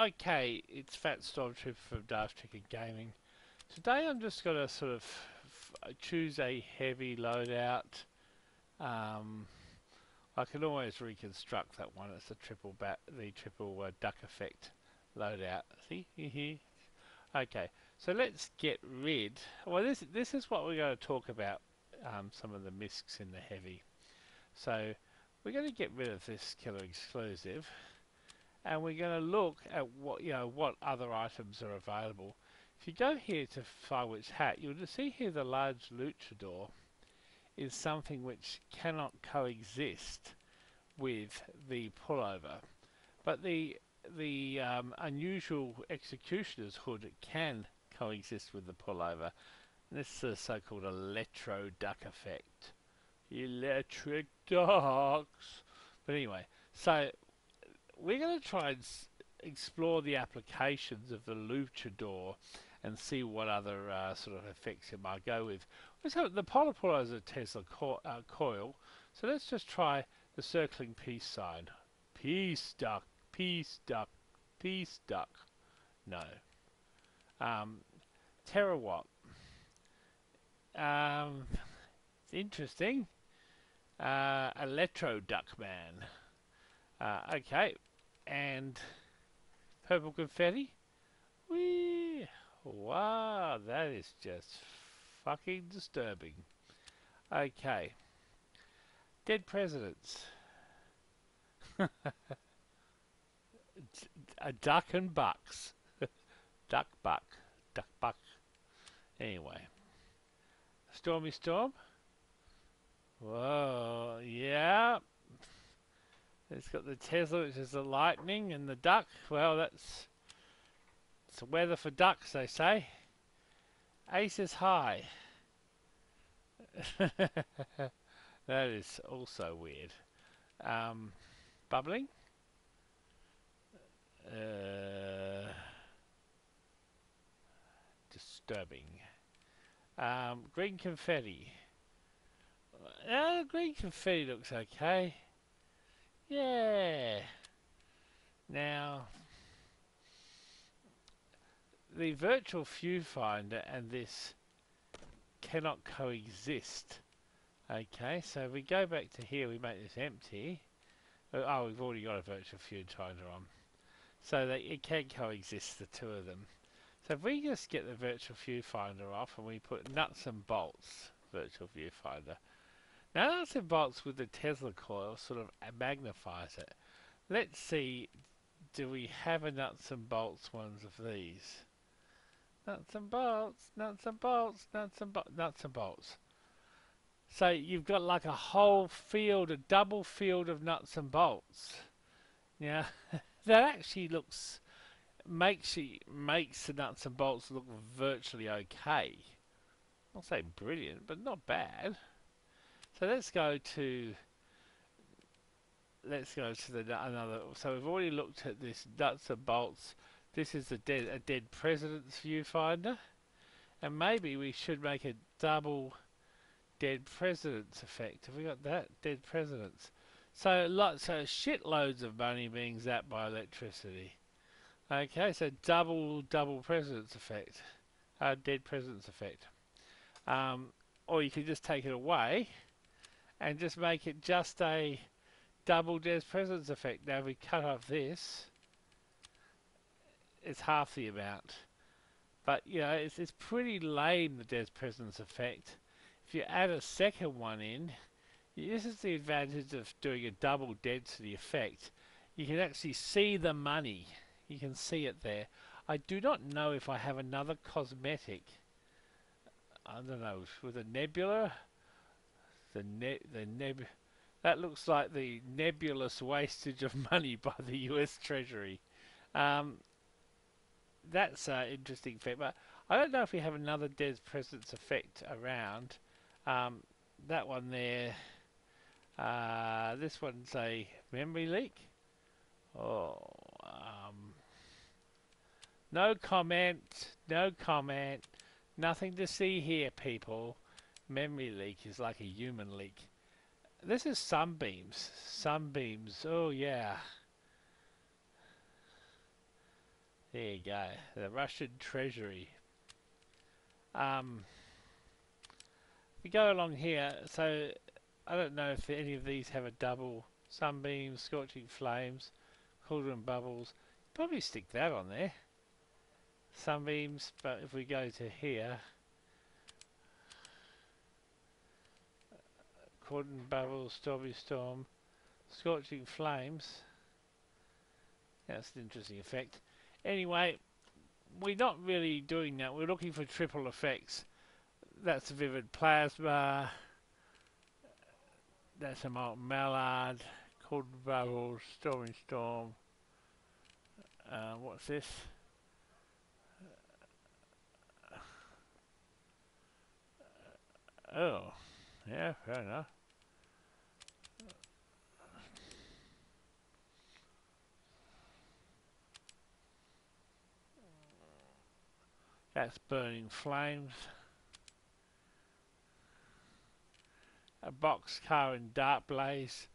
Okay, it's Fat Stormtrooper from Daft Chicken Gaming. Today I'm just going to sort of choose a heavy loadout. Um, I can always reconstruct that one. It's the triple duck effect loadout. See? Okay, so let's get rid. Well, this is what we're going to talk about. Some of the miscs in the heavy. So we're going to get rid of this killer exclusive, and we're going to look at what other items are available. If you go here to Firewitch Hat, you'll just see here the large luchador is something which cannot coexist with the pullover, but the unusual executioner's hood can coexist with the pullover. And this is the so-called electro duck effect. Electric ducks. But anyway, so we're going to try and explore the applications of the luchador and see what other sort of effects it might go with. So the polar pullover is a Tesla coil, so let's just try the circling peace sign. Peace duck, peace duck, peace duck. No. Terawatt. It's interesting. Electro duck man. Okay, and purple confetti. Whee! Wow, that is just fucking disturbing. Okay, dead presidents. A duck and bucks. Duck buck. Duck buck. Anyway, Stormy Storm. Whoa, yeah. It's got the Tesla, which is the lightning, and the duck. Well, it's the weather for ducks, they say. Ace is high. That is also weird. Bubbling. Disturbing. Green confetti. Green confetti looks okay. Yeah. Now, the virtual viewfinder and this cannot coexist. Okay, so if we go back to here, we make this empty. Oh, we've already got a virtual viewfinder on. So that it can coexist, the two of them. So if we just get the virtual viewfinder off and we put nuts and bolts virtual viewfinder. Now nuts and bolts with the Tesla coil sort of magnifies it. Let's see, do we have a nuts and bolts ones of these? Nuts and bolts, nuts and bolts, nuts and bolts, nuts and bolts. So you've got like a whole field, a double field of nuts and bolts. Yeah, that actually makes the nuts and bolts look virtually okay. I'll say brilliant, but not bad. So let's go to another. So we've already looked at this nuts and bolts. This is a dead president's viewfinder, and maybe we should make a double dead presidents effect. Have we got that? Dead presidents. So shitloads of money being zapped by electricity. Okay, so double presidents effect. Dead presidents effect. Or you could just take it away and just make it just a double dead presidents effect. Now if we cut off this, it's half the amount. But you know, it's pretty lame, the dead presidents effect. If you add a second one in, this is the advantage of doing a double density effect. You can actually see the money. You can see it there. I do not know if I have another cosmetic. I don't know, with a nebula. That looks like the nebulous wastage of money by the U.S. Treasury. That's an interesting effect, but I don't know if we have another dead president's effect around. That one there. This one's a memory leak. Oh, no comment. No comment. Nothing to see here, people. Memory leak is like a human leak. This is sunbeams. Sunbeams. Oh yeah. There you go. The Russian treasury. Um, we go along here. So I don't know if any of these have a double sunbeams, scorching flames, cauldron bubbles. Probably stick that on there. Sunbeams, but if we go to here, cauldron bubbles, stormy storm, scorching flames. That's an interesting effect. Anyway, we're not really doing that. We're looking for triple effects. That's a vivid plasma. That's a molten mallard. Cauldron bubbles, stormy storm. What's this? Oh, yeah, fair enough. That's burning flames. A boxcar in dark blaze.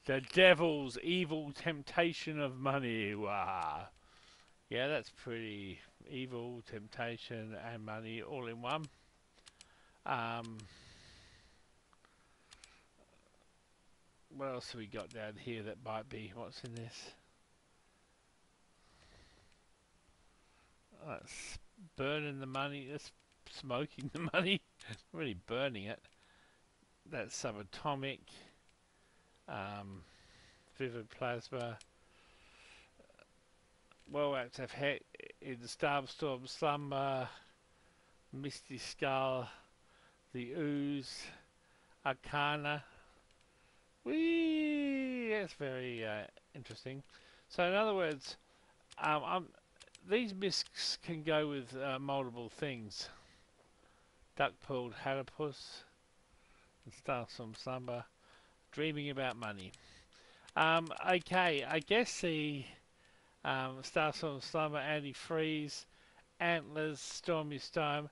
The devil's evil temptation of money. Wow. Yeah, that's pretty evil, temptation and money all in one. Um, what else have we got down here that might be? What's in this? That's burning the money. That's smoking the money. Really burning it. That's subatomic. Um, vivid plasma. Well active head in the Starvestorm slumber. Misty skull. The ooze. Arcana. Whee! That's very interesting. So in other words, these miscs can go with multiple things. Duck-pilled platypus, Starstorm slumber, dreaming about money. Okay, I guess the Starstorm slumber, antifreeze, antlers, stormy storm.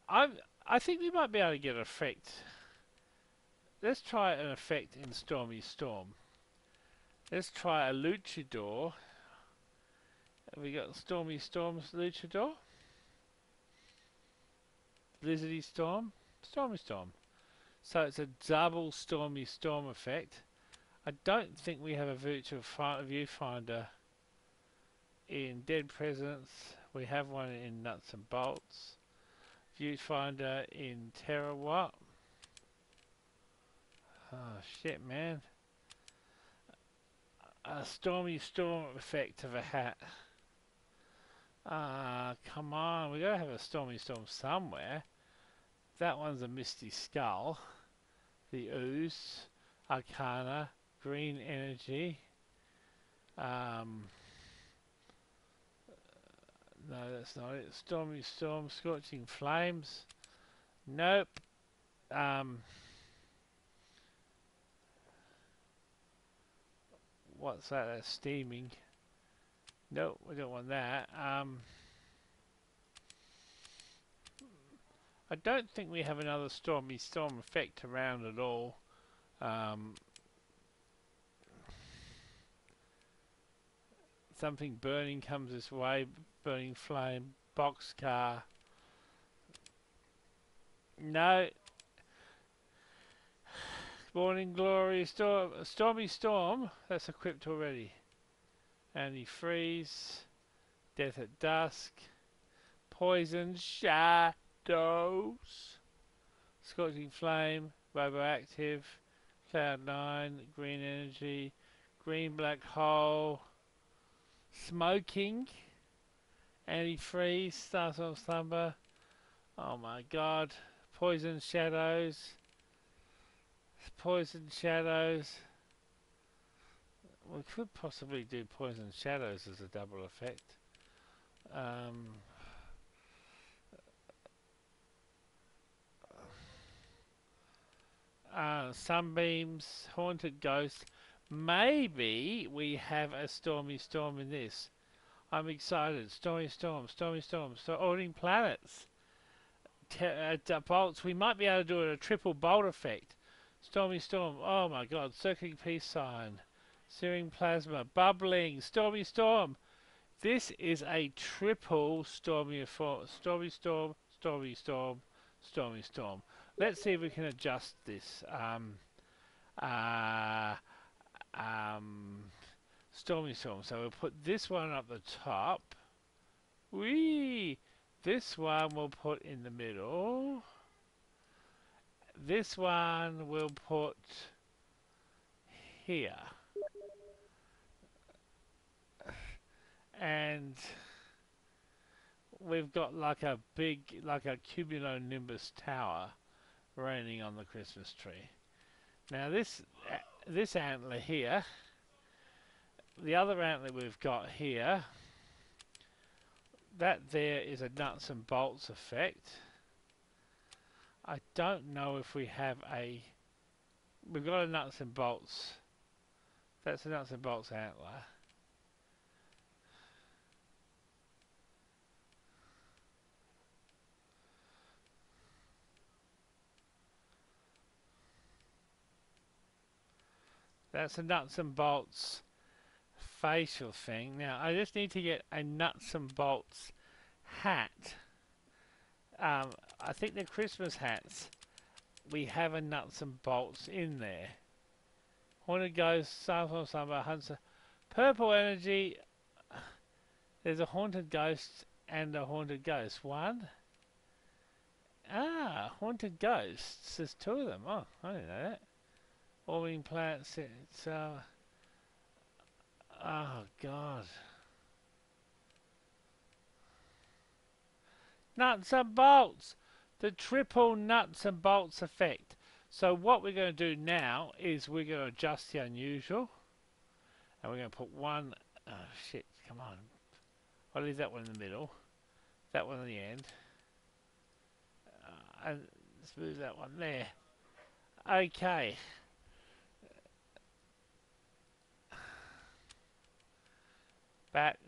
I think we might be able to get an effect. Let's try an effect in stormy storm. Let's try a luchador. Have we got stormy storms luchador? Blizzardy storm, stormy storm. So it's a double stormy storm effect. I don't think we have a virtual viewfinder in Dead Presidents. We have one in Nuts and Bolts. Viewfinder in Terror what? Oh shit, man. A stormy storm effect of a hat. Come on, we gotta have a stormy storm somewhere. That one's a misty skull. The ooze, arcana, green energy. No, that's not it. Stormy storm, scorching flames. Nope. What's that? That's steaming. Nope, we don't want that. I don't think we have another stormy storm effect around at all. Something burning comes this way, burning flame, boxcar. No. Morning glory, stormy storm. That's equipped already. Antifreeze, death at dusk, poison shadows, scorching flame, radioactive, cloud 9, green energy, green black hole, smoking, antifreeze, stars on slumber. Oh my god, poison shadows, poison shadows. We could possibly do poison shadows as a double effect. Sunbeams, haunted ghost. Maybe we have a stormy storm in this. I'm excited. Stormy storm, stormy storm. So orbiting planets. Bolts. We might be able to do a triple bolt effect. Stormy storm. Oh my god. Circling peace sign. Searing plasma. Bubbling. Stormy storm. This is a triple stormy stormy storm, stormy storm, stormy storm. Let's see if we can adjust this. Uh, um, Stormy storm. So we'll put this one up the top. Whee! This one we'll put in the middle. This one we'll put here. And we've got like a big, like a cumulonimbus tower raining on the Christmas tree. Now this antler here, the other antler we've got here, that there is a nuts and bolts effect. I don't know if we have a, we've got a nuts and bolts, that's a nuts and bolts antler. That's a nuts and bolts facial thing. Now I just need to get a nuts and bolts hat. I think the Christmas hats, we have a nuts and bolts in there. Haunted Ghost, Summer, Hunter, Purple Energy. There's a Haunted Ghost and a Haunted Ghost. One. Ah, Haunted Ghosts. There's two of them. Oh, I didn't know that. Orbiting planets. It's oh God. Nuts and bolts. The triple nuts and bolts effect. So what we're going to do now is we're going to adjust the unusual. And we're going to put one, oh shit, come on. I'll leave that one in the middle. That one at the end. And let's move that one there. Okay. Back,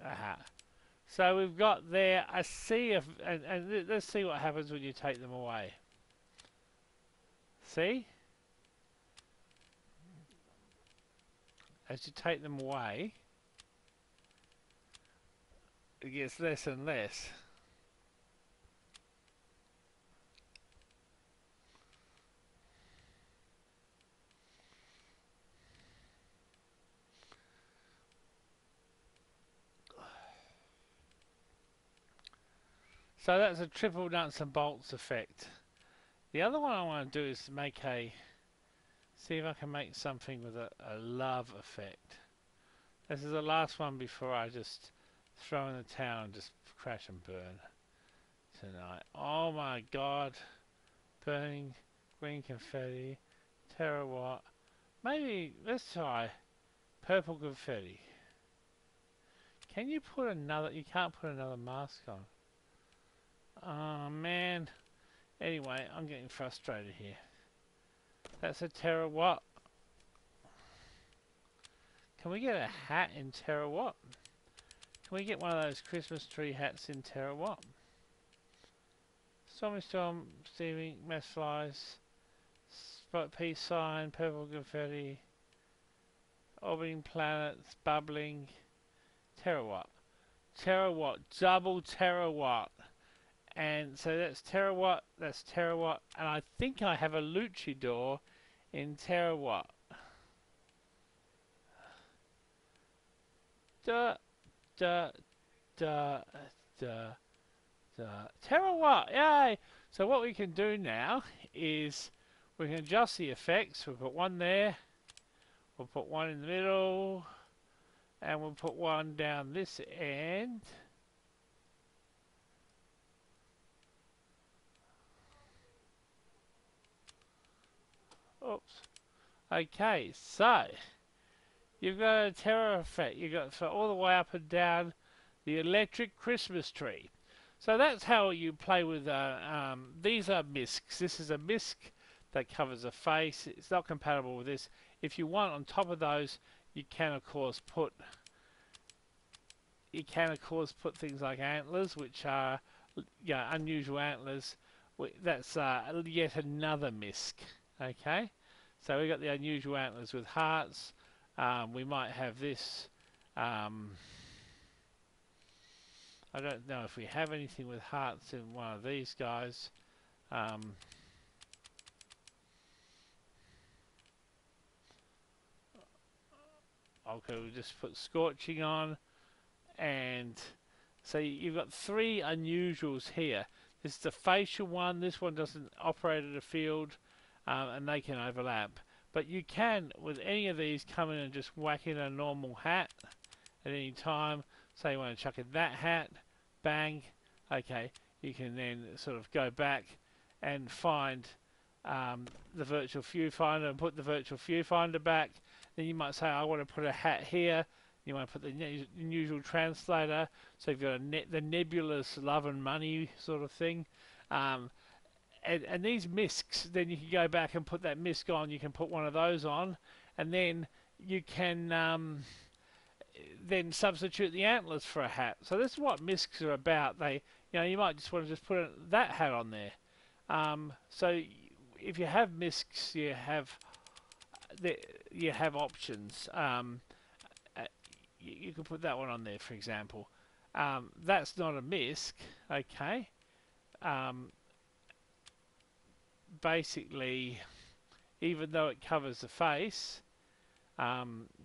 So we've got there a sea of, and let's see what happens when you take them away. See? As you take them away, it gets less and less. So that's a triple nuts and bolts effect. The other one I want to do is make a, see if I can make something with a love effect. This is the last one before I just throw in the towel and just crash and burn tonight. Oh my God. Burning green confetti, terawatt. Maybe, let's try purple confetti. Can you put another, you can't put another mask on. Oh man. Anyway, I'm getting frustrated here. That's a terawatt. Can we get a hat in terawatt? Can we get one of those Christmas tree hats in terawatt? Stormy storm, steaming, mass flies, peace sign, purple confetti, orbiting planets, bubbling, terawatt. Terawatt, double terawatt. And so that's terawatt, and I think I have a luchador in terawatt. Da, da, da, da, da. Terawatt, yay! So what we can do now is we can adjust the effects. We'll put one there, we'll put one in the middle, and we'll put one down this end. Oops. Okay, so you've got a terror effect. You've got for all the way up and down the electric Christmas tree. So that's how you play with. These are miscs. This is a misc that covers a face. It's not compatible with this. If you want on top of those, you can of course put. You can of course put things like antlers, which are unusual antlers. That's yet another misc. Okay, so we've got the unusual antlers with hearts. We might have this. I don't know if we have anything with hearts in one of these guys. Okay, we'll just put scorching on, and so you've got three unusuals here. This is the facial one. This one doesn't operate at a field, and they can overlap. But you can, with any of these, come in and just whack in a normal hat at any time. Say you want to chuck in that hat, bang. Okay, you can then sort of go back and find the virtual viewfinder and put the virtual viewfinder back. Then you might say, I want to put a hat here. You want to put the unusual translator. So you've got the nebulous love and money sort of thing. And these miscs, then you can go back and put that misc on. You can put one of those on, and then you can then substitute the antlers for a hat. So this is what miscs are about. You might just want to just put that hat on there. So if you have miscs, you have options. You can put that one on there, for example. That's not a misc, okay. Basically, even though it covers the face,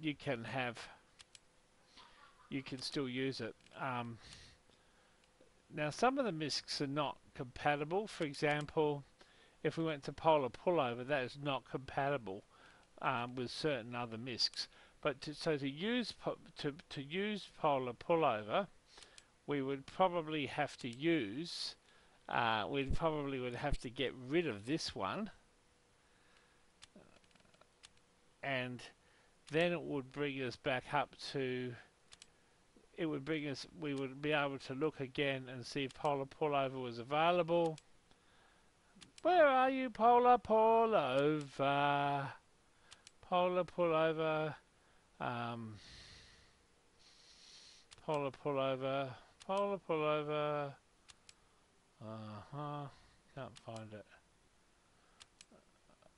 you can still use it. Now, some of the miscs are not compatible. For example, if we went to polar pullover, that is not compatible with certain other miscs. But to use polar pullover, we would probably have to use. We probably would have to get rid of this one, and then it would bring us back up to. It would bring us. We would be able to look again and see if polar pullover was available. Where are you, polar pullover? Polar pullover. Polar pullover. Polar pullover. Can't find it.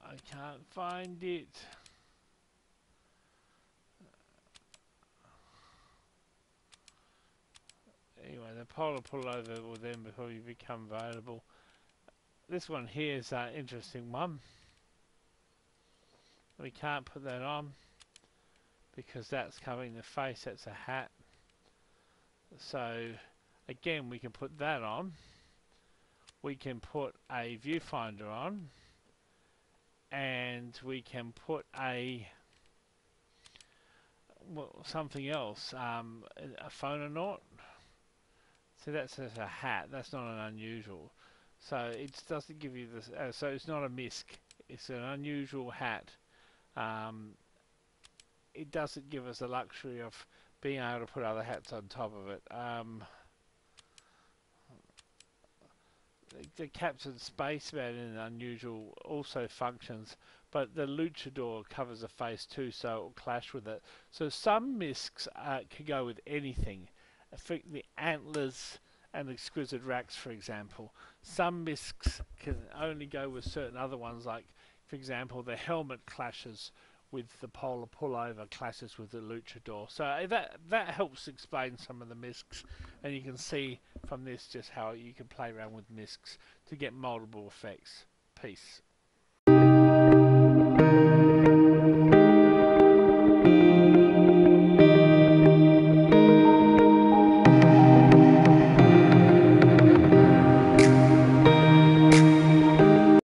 I can't find it. Anyway, the polar pullover will then probably become available. This one here is an interesting one. We can't put that on because that's covering the face. That's a hat. So again, we can put that on. We can put a viewfinder on, and we can put something else, a phononaut. So that's just a hat. That's not an unusual. So it doesn't give you this. So it's not a misc. It's an unusual hat. It doesn't give us the luxury of being able to put other hats on top of it. The Captain Spaceman in Unusual also functions, but the Luchador covers the face too, so it will clash with it. So some miscs can go with anything. The antlers and exquisite racks, for example. Some miscs can only go with certain other ones, like, for example, the helmet clashes with the polar pullover, clashes with the luchador. So that helps explain some of the miscs, and you can see from this just how you can play around with miscs to get multiple effects. Peace.